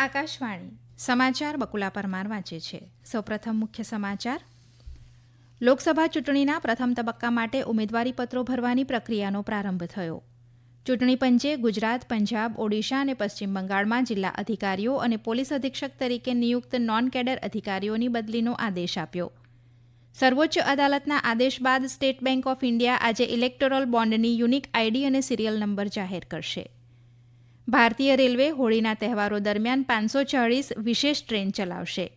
આકાશવાણી સમાચાર બકુલા પરમાર વાંચે છે. સૌપ્રથમ મુખ્ય સમાચાર. લોકસભા ચૂંટણીના પ્રથમ તબક્કા માટે ઉમેદવારીપત્રો ભરવાની પ્રક્રિયાનો પ્રારંભ થયો. ચૂંટણી પંચે ગુજરાત, પંજાબ, ઓડિશા અને પશ્ચિમ બંગાળમાં જિલ્લા અધિકારીઓ અને પોલીસ અધિક્ષક તરીકે નિયુક્ત નોન કેડર અધિકારીઓની બદલીનો આદેશ આપ્યો. સર્વોચ્ચ અદાલતના આદેશ બાદ સ્ટેટ બેંક ઓફ ઇન્ડિયા આજે ઇલેક્ટોરલ બોન્ડની યુનિક આઈડી અને સિરિયલ નંબર જાહેર કરશે. ભારતીય રેલવે હોળીના તહેવારો દરમિયાન 540 વિશેષ ટ્રેન ચલાવશે.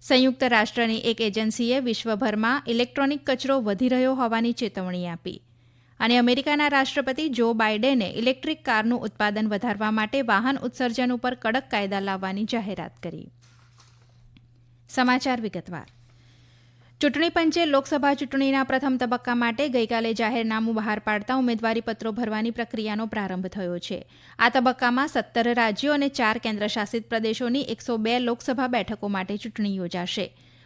સંયુક્ત રાષ્ટ્રની એક એજન્સીએ વિશ્વભરમાં ઇલેક્ટ્રોનિક કચરો વધી રહ્યો હોવાની ચેતવણી આપી. અને અમેરિકાના રાષ્ટ્રપતિ જો બાઇડેને ઇલેક્ટ્રિક કારનું ઉત્પાદન વધારવા માટે વાહન ઉત્સર્જન ઉપર કડક કાયદા લાવવાની જાહેરાત કરી. સમાચાર વિગતવાર. ચૂંટણી પંચે લોકસભા ચૂંટણીના પ્રથમ તબક્કા માટે ગઈકાલે જાહેરનામું બહાર પાડતા ઉમેદવારીપત્રો ભરવાની પ્રક્રિયાનો પ્રારંભ થયો છે. આ તબક્કામાં 17 રાજ્યો અને 4 કેન્દ્રશાસિત પ્રદેશોની 102 લોકસભા બેઠકો માટે ચૂંટણી યોજાશે.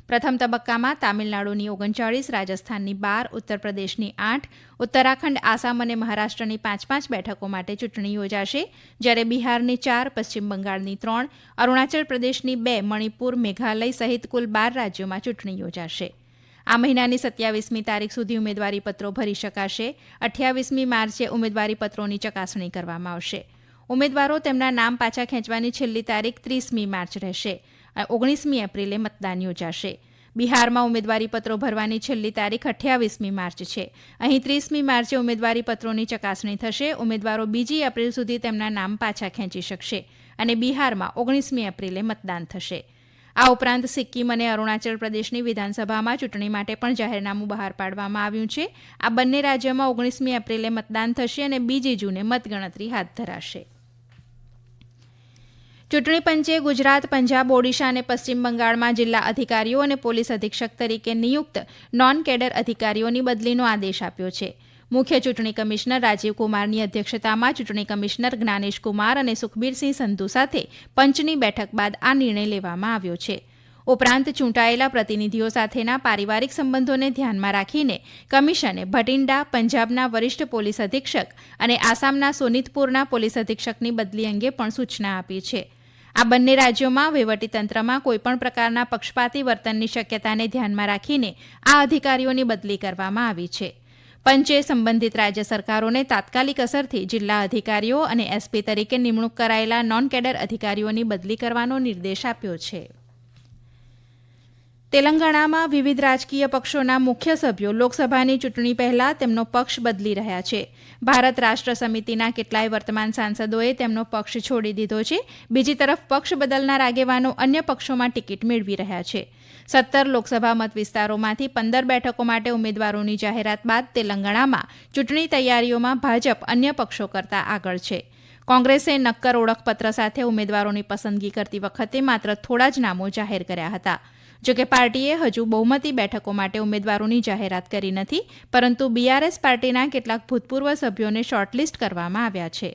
પ્રથમ તબક્કામાં તામિલનાડુની 39, રાજસ્થાનની 12, ઉત્તર પ્રદેશની 8, ઉત્તરાખંડ, આસામ અને મહારાષ્ટ્રની 5 બેઠકો માટે ચૂંટણી યોજાશે, જ્યારે બિહારની 4, પશ્ચિમ બંગાળની 3, અરુણાચલ પ્રદેશની 2, મણિપુર, મેઘાલય સહિત કુલ 12 રાજ્યોમાં ચૂંટણી યોજાશે. આ મહિનાની 27મી તારીખ સુધી ઉમેદવારીપત્રો ભરી શકાશે. 28મી માર્ચે ઉમેદવારીપત્રોની ચકાસણી કરવામાં આવશે. ઉમેદવારો તેમના નામ પાછા ખેંચવાની છેલ્લી તારીખ 30મી માર્ચ રહેશે. 19મી એપ્રિલે મતદાન યોજાશે. બિહારમાં ઉમેદવારીપત્રો ભરવાની છેલ્લી તારીખ 28મી માર્ચ છે. અહીં 30મી માર્ચે ઉમેદવારીપત્રોની ચકાસણી થશે. ઉમેદવારો 2 એપ્રિલ સુધી તેમના નામ પાછા ખેંચી શકશે અને બિહારમાં 19મી એપ્રિલે મતદાન થશે. આ ઉપરાંત સિક્કિમ અને અરુણાચલ પ્રદેશની વિધાનસભામાં ચૂંટણી માટે પણ જાહેરનામું બહાર પાડવામાં આવ્યું છે. આ બંને રાજ્યોમાં 19મી એપ્રિલે મતદાન થશે અને 2 જૂને મતગણતરી હાથ ધરાશે. ચૂંટણી પંચે ગુજરાત, પંજાબ, ઓડિશા અને પશ્ચિમ બંગાળમાં જિલ્લા અધિકારીઓ અને પોલીસ અધિક્ષક તરીકે નિયુક્ત નોન કેડર અધિકારીઓની બદલીનો આદેશ આપ્યો છે. મુખ્ય ચૂંટણી કમિશનર રાજીવ કુમારની અધ્યક્ષતામાં ચૂંટણી કમિશનર જ્ઞાનેશ કુમાર અને સુખબીરસિંહ સંધુ સાથે પંચની બેઠક બાદ આ નિર્ણય લેવામાં આવ્યો છે. ઉપરાંત ચૂંટાયેલા પ્રતિનિધિઓ સાથેના પારિવારિક સંબંધોને ધ્યાનમાં રાખીને કમિશને ભટિંડા, પંજાબના વરિષ્ઠ પોલીસ અધિક્ષક અને આસામના સોનિતપુરના પોલીસ અધિક્ષકની બદલી અંગે પણ સૂચના આપી છે. આ બંને રાજ્યોમાં વહીવટીતંત્રમાં કોઈપણ પ્રકારના પક્ષપાતી વર્તનની શક્યતાને ધ્યાનમાં રાખીને આ અધિકારીઓની બદલી કરવામાં આવી છે. પંચે સંબંધિત રાજ્ય સરકારોને તાત્કાલિક અસરથી જિલ્લા અધિકારીઓ અને એસપી તરીકે નિમણૂક કરાયેલા નોન કેડર અધિકારીઓની બદલી કરવાનો નિર્દેશ આપ્યો છે. તેલંગાણામાં વિવિધ રાજકીય પક્ષોના મુખ્ય સભ્યો લોકસભાની ચૂંટણી પહેલા તેમનો પક્ષ બદલી રહ્યા છે. ભારત રાષ્ટ્ર સમિતિના કેટલાય વર્તમાન સાંસદોએ તેમનો પક્ષ છોડી દીધો છે. બીજી તરફ પક્ષ બદલનાર આગેવાનો અન્ય પક્ષોમાં ટિકિટ મેળવી રહ્યા છે. 17 લોકસભા મત વિસ્તારોમાંથી 15 બેઠકો માટે ઉમેદવારોની જાહેરાત બાદ તેલંગાણામાં ચૂંટણી તૈયારીઓમાં ભાજપ અન્ય પક્ષો કરતાં આગળ છે. કોંગ્રેસે નક્કર ઓળખપત્ર સાથે ઉમેદવારોની પસંદગી કરતી વખતે માત્ર થોડા જ નામો જાહેર કર્યા હતા. જોકે પાર્ટીએ હજુ બહુમતી બેઠકો માટે ઉમેદવારોની જાહેરાત કરી નથી, પરંતુ બીઆરએસ પાર્ટીના કેટલાક ભૂતપૂર્વ સભ્યોને શોર્ટલિસ્ટ કરવામાં આવ્યા છે.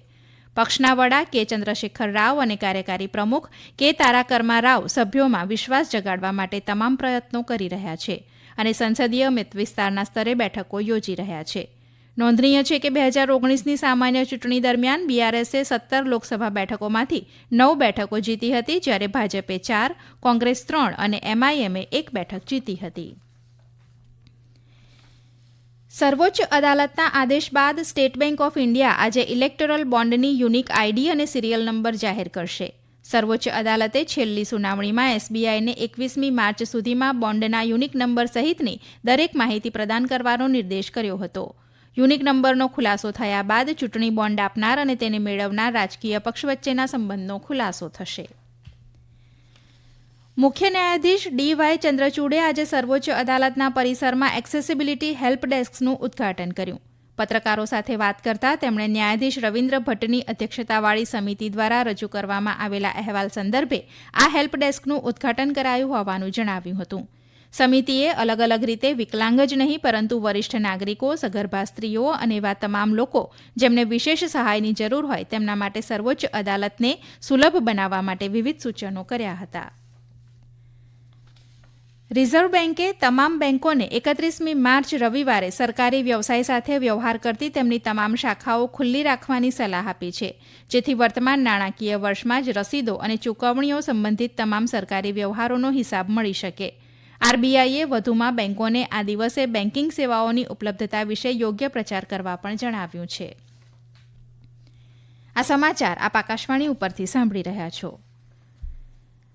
પક્ષના વડા કે ચંદ્રશેખર રાવ અને કાર્યકારી પ્રમુખ કે તારાકરમા રાવ સભ્યોમાં વિશ્વાસ જગાડવા માટે તમામ પ્રયત્નો કરી રહ્યા છે અને સંસદીય મત વિસ્તારના સ્તરે બેઠકો યોજી રહ્યા છે. નોંધનીય છે કે 2019ની સામાન્ય ચૂંટણી દરમિયાન બીઆરએસે 17 લોકસભા બેઠકોમાંથી 9 બેઠકો જીતી હતી, જ્યારે ભાજપે 4, કોંગ્રેસ 3 અને એમઆઈએમે 1 બેઠક જીતી હતી. સર્વોચ્ચ અદાલતના આદેશ બાદ સ્ટેટ બેંક ઓફ ઇન્ડિયા આજે ઇલેક્ટોરલ બોન્ડની યુનિક આઈડી અને સિરિયલ નંબર જાહેર કરશે. સર્વોચ્ચ અદાલતે છેલ્લી સુનાવણીમાં એસબીઆઈને 21મી માર્ચ સુધીમાં બોન્ડના યુનિક નંબર સહિતની દરેક માહિતી પ્રદાન કરવાનો નિર્દેશ કર્યો હતો. યુનિક નંબરનો ખુલાસો થયા બાદ ચૂંટણી બોન્ડ આપનાર અને તેને મેળવનાર રાજકીય પક્ષ વચ્ચેના સંબંધનો ખુલાસો થશે. મુખ્ય ન્યાયાધીશ ડી.વાય. ચંદ્રચૂડે આજે સર્વોચ્ચ અદાલતના પરિસરમાં એક્સેસિબિલિટી હેલ્પ ડેસ્કનું ઉદ્ઘાટન કર્યું. પત્રકારો સાથે વાત કરતા તેમણે ન્યાયાધીશ રવિન્દ્ર ભટ્ટની અધ્યક્ષતાવાળી સમિતિ દ્વારા રજૂ કરવામાં આવેલા અહેવાલ સંદર્ભે આ હેલ્પ ડેસ્કનું ઉદ્ઘાટન કરાયું હોવાનું જણાવ્યું હતું. સમિતિએ અલગ અલગ રીતે વિકલાંગ જ નહીં પરંતુ વરિષ્ઠ નાગરિકો, સગર્ભા સ્ત્રીઓ અને એવા તમામ લોકો જેમને વિશેષ સહાયની જરૂર હોય તેમના માટે સર્વોચ્ચ અદાલતને સુલભ બનાવવા માટે વિવિધ સૂચનો કર્યા હતા. રિઝર્વ બેન્કે તમામ બેન્કોને 31મી માર્ચ રવિવારે સરકારી વ્યવસાય સાથે વ્યવહાર કરતી તેમની તમામ શાખાઓ ખુલ્લી રાખવાની સલાહ આપી છે, જેથી વર્તમાન નાણાકીય વર્ષમાં જ રસીદો અને ચૂકવણીઓ સંબંધિત તમામ સરકારી વ્યવહારોનો હિસાબ મળી શકે. આરબીઆઈએ વધુમાં બેન્કોને આ દિવસે બેન્કિંગ સેવાઓની ઉપલબ્ધતા વિશે યોગ્ય પ્રચાર કરવા પણ જણાવ્યું છે. આ સમાચાર આપ આકાશવાણી ઉપરથી સાંભળી રહ્યા છો.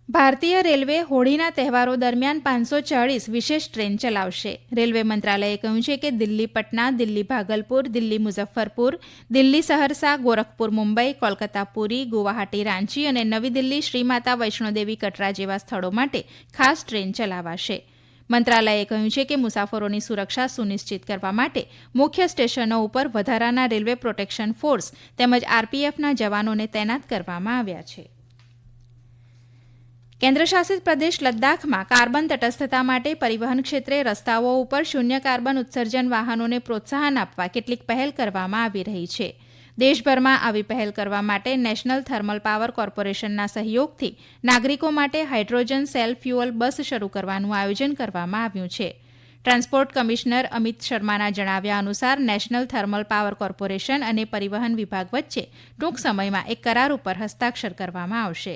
ભારતીય રેલવે હોળીના તહેવારો દરમિયાન 540 વિશેષ ટ્રેન ચલાવશે. રેલવે મંત્રાલયે કહ્યું છે કે દિલ્હી પટના, દિલ્હી ભાગલપુર, દિલ્હી મુઝફ્ફરપુર, દિલ્હી સહરસા, ગોરખપુર મુંબઈ, કોલકાતા પુરી, ગુવાહાટી રાંચી અને નવી દિલ્હી શ્રીમાતા વૈષ્ણોદેવી કટરા જેવા સ્થળો માટે ખાસ ટ્રેન ચલાવાશે. મંત્રાલયે કહ્યું છે કે મુસાફરોની સુરક્ષા સુનિશ્ચિત કરવા માટે મુખ્ય સ્ટેશનો ઉપર વધારાના રેલવે પ્રોટેક્શન ફોર્સ તેમજ આરપીએફના જવાનોને તૈનાત કરવામાં આવ્યા છે. કેન્દ્રશાસિત પ્રદેશ લદ્દાખમાં કાર્બન તટસ્થતા માટે પરિવહન ક્ષેત્રે રસ્તાઓ ઉપર શૂન્ય કાર્બન ઉત્સર્જન વાહનોને પ્રોત્સાહન આપવા કેટલીક પહેલ કરવામાં આવી રહી છે. દેશભરમાં આવી પહેલ કરવા માટે નેશનલ થર્મલ પાવર કોર્પોરેશનના સહયોગથી નાગરિકો માટે હાઇડ્રોજન સેલ ફ્યુઅલ બસ શરૂ કરવાનું આયોજન કરવામાં આવ્યું છે. ટ્રાન્સપોર્ટ કમિશનર અમિત શર્માના જણાવ્યા અનુસાર નેશનલ થર્મલ પાવર કોર્પોરેશન અને પરિવહન વિભાગ વચ્ચે ટૂંક સમયમાં એક કરાર ઉપર હસ્તાક્ષર કરવામાં આવશે.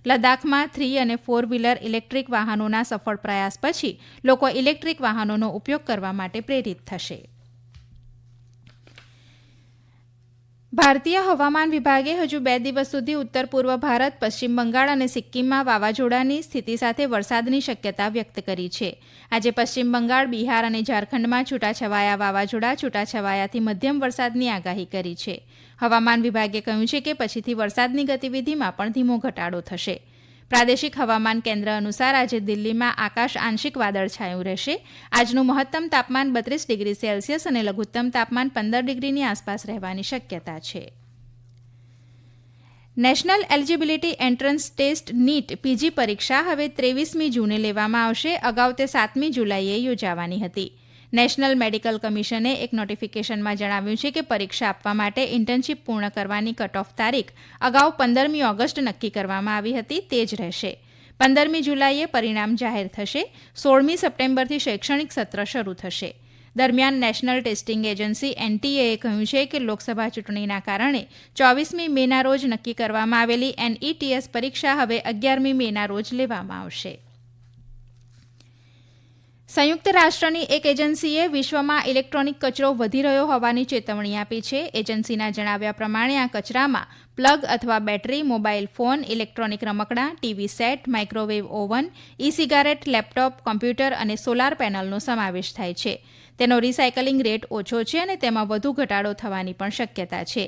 લદ્દાખમાં 3 અને 4 વ્હીલર ઇલેક્ટ્રિક વાહનોના સફળ પ્રયાસ પછી લોકો ઇલેક્ટ્રિક વાહનોનો ઉપયોગ કરવા માટે પ્રેરિત થશે. ભારતીય હવામાન વિભાગે હજુ 2 દિવસ સુધી ઉત્તર પૂર્વ ભારત, પશ્ચિમ બંગાળ અને સિક્કિમમાં વાવાઝોડાની સ્થિતિ સાથે વરસાદની શક્યતા વ્યક્ત કરી છે. આજે પશ્ચિમ બંગાળ, બિહાર અને ઝારખંડમાં છૂટાછવાયા વાવાઝોડા, છૂટાછવાયાથી મધ્યમ વરસાદની આગાહી કરી છે. હવામાન વિભાગે કહ્યું છે કે પછીથી વરસાદની ગતિવિધિમાં પણ ધીમો ઘટાડો થશે. પ્રાદેશિક હવામાન કેન્દ્ર અનુસાર આજે દિલ્હીમાં આકાશ આંશિક વાદળછાયું રહેશે. આજનું મહત્તમ તાપમાન 32 ડિગ્રી સેલ્સિયસ અને લઘુત્તમ તાપમાન 15 ડિગ્રીની આસપાસ રહેવાની શક્યતા છે. National eligibility entrance test NEET PG પરીક્ષા હવે 23મી જૂને લેવામાં આવશે. અગાઉ તે 7મી જુલાઈએ યોજાવાની હતી. નેશનલ મેડિકલ કમિશને એક નોટિફિકેશનમાં જણાવ્યું છે કે પરીક્ષા આપવા માટે ઇન્ટર્નશીપ પૂર્ણ કરવાની કટ ઓફ તારીખ અગાઉ 15મી ઓગસ્ટ નક્કી કરવામાં આવી હતી, તે જ રહેશે. 15મી જુલાઈએ પરિણામ જાહેર થશે. 16મી સપ્ટેમ્બરથી શૈક્ષણિક સત્ર શરૂ થશે. દરમિયાન નેશનલ ટેસ્ટિંગ એજન્સી એનટીએએ કહ્યું છે કે લોકસભા ચૂંટણીના કારણે 24મી મેના રોજ નક્કી કરવામાં આવેલી એનઈટીએસ પરીક્ષા હવે 11મી મેના રોજ લેવામાં આવશે. સંયુક્ત રાષ્ટ્રની એક એજન્સીએ વિશ્વમાં ઇલેક્ટ્રોનિક કચરો વધી રહ્યો હોવાની ચેતવણી આપી છે. એજન્સીના જણાવ્યા પ્રમાણે આ કચરામાં પ્લગ અથવા બેટરી, મોબાઈલ ફોન, ઇલેક્ટ્રોનિક રમકડાં, ટીવી સેટ, માઇક્રોવેવ ઓવન, ઈ સિગારેટ, લેપટોપ, કોમ્પ્યુટર અને સોલાર પેનલનો સમાવેશ થાય છે. તેનો રિસાયકલિંગ રેટ ઓછો છે અને તેમાં વધુ ઘટાડો થવાની પણ શક્યતા છે.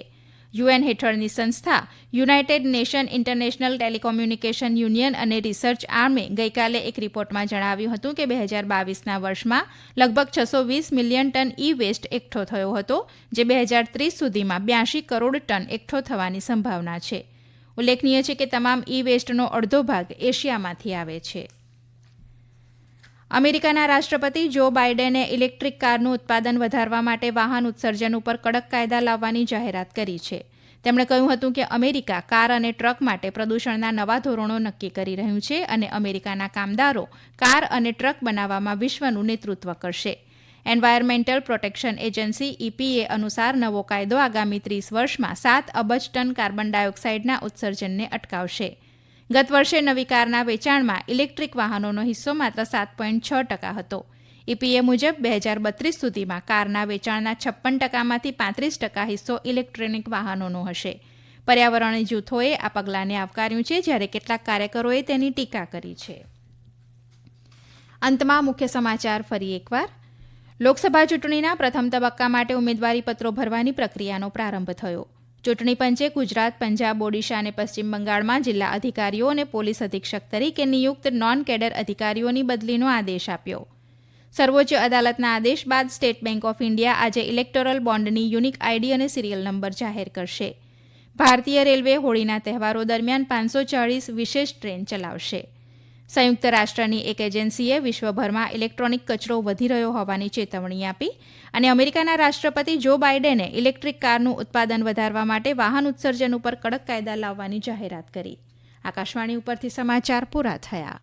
યુએન હેઠળની સંસ્થા United nation international telecommunication union અને રિસર્ચ આર્મે ગઈકાલે એક રિપોર્ટમાં જણાવ્યું હતું કે 2022ના વર્ષમાં લગભગ 620 મિલિયન ટન ઈ વેસ્ટ એકઠો થયો હતો, જે 2030 સુધીમાં 82 કરોડ ટન એકઠો થવાની સંભાવના છે. ઉલ્લેખનીય છે કે તમામ ઈ વેસ્ટનો અડધો ભાગ એશિયામાંથી આવે છે. અમેરિકાના રાષ્ટ્રપતિ જો બાઇડેને ઇલેક્ટ્રિક કારનું ઉત્પાદન વધારવા માટે વાહન ઉત્સર્જન ઉપર કડક કાયદા લાવવાની જાહેરાત કરી છે. તેમણે કહ્યું હતું કે અમેરિકા કાર અને ટ્રક માટે પ્રદૂષણના નવા ધોરણો નક્કી કરી રહ્યું છે અને અમેરિકાના કામદારો કાર અને ટ્રક બનાવવામાં વિશ્વનું નેતૃત્વ કરશે. એન્વાયરમેન્ટલ પ્રોટેક્શન એજન્સી ઈપીએ અનુસાર નવો કાયદો આગામી 30 વર્ષમાં 7 અબજ ટન કાર્બન ડાયોક્સાઇડના ઉત્સર્જનને અટકાવશે. ગત વર્ષે નવી કારના વેચાણમાં ઇલેક્ટ્રિક વાહનોનો હિસ્સો માત્ર 7.6% હતો. ઈપીએ મુજબ 2032 સુધીમાં કારના વેચાણના 56%માંથી 35% હિસ્સો ઇલેક્ટ્રોનિક વાહનોનો હશે. પર્યાવરણીય જૂથોએ આ પગલાંને આવકાર્યું છે, જ્યારે કેટલાક કાર્યકરોએ તેની ટીકા કરી છે. અંતમાં મુખ્ય સમાચાર ફરી એકવાર. લોકસભા ચૂંટણીના પ્રથમ તબક્કા માટે ઉમેદવારી પત્રો ભરવાની પ્રક્રિયાનો પ્રારંભ થયો. ચૂંટણી પંચે ગુજરાત, પંજાબ, ઓડિશા અને પશ્ચિમ બંગાળમાં જિલ્લા અધિકારીઓ અને પોલીસ અધિક્ષક તરીકે નિયુક્ત નોન કેડર અધિકારીઓની બદલીનો આદેશ આપ્યો. સર્વોચ્ચ અદાલતના આદેશ બાદ સ્ટેટ બેન્ક ઓફ ઇન્ડિયા આજે ઇલેક્ટોરલ બોન્ડની યુનિક આઈડી અને સિરિયલ નંબર જાહેર કરશે. ભારતીય રેલવે હોળીના તહેવારો દરમિયાન 540 વિશેષ ટ્રેન ચલાવશે. સંયુક્ત રાષ્ટ્રની એક એજન્સીએ વિશ્વભરમાં ઇલેક્ટ્રોનિક કચરો વધી રહ્યો હોવાની ચેતવણી આપી અને અમેરિકાના રાષ્ટ્રપતિ જો બાઇડેને ઇલેક્ટ્રિક કારનું ઉત્પાદન વધારવા માટે વાહન ઉત્સર્જન ઉપર કડક કાયદા લાવવાની જાહેરાત કરી. આકાશવાણી ઉપરથી સમાચાર પૂરા થયા.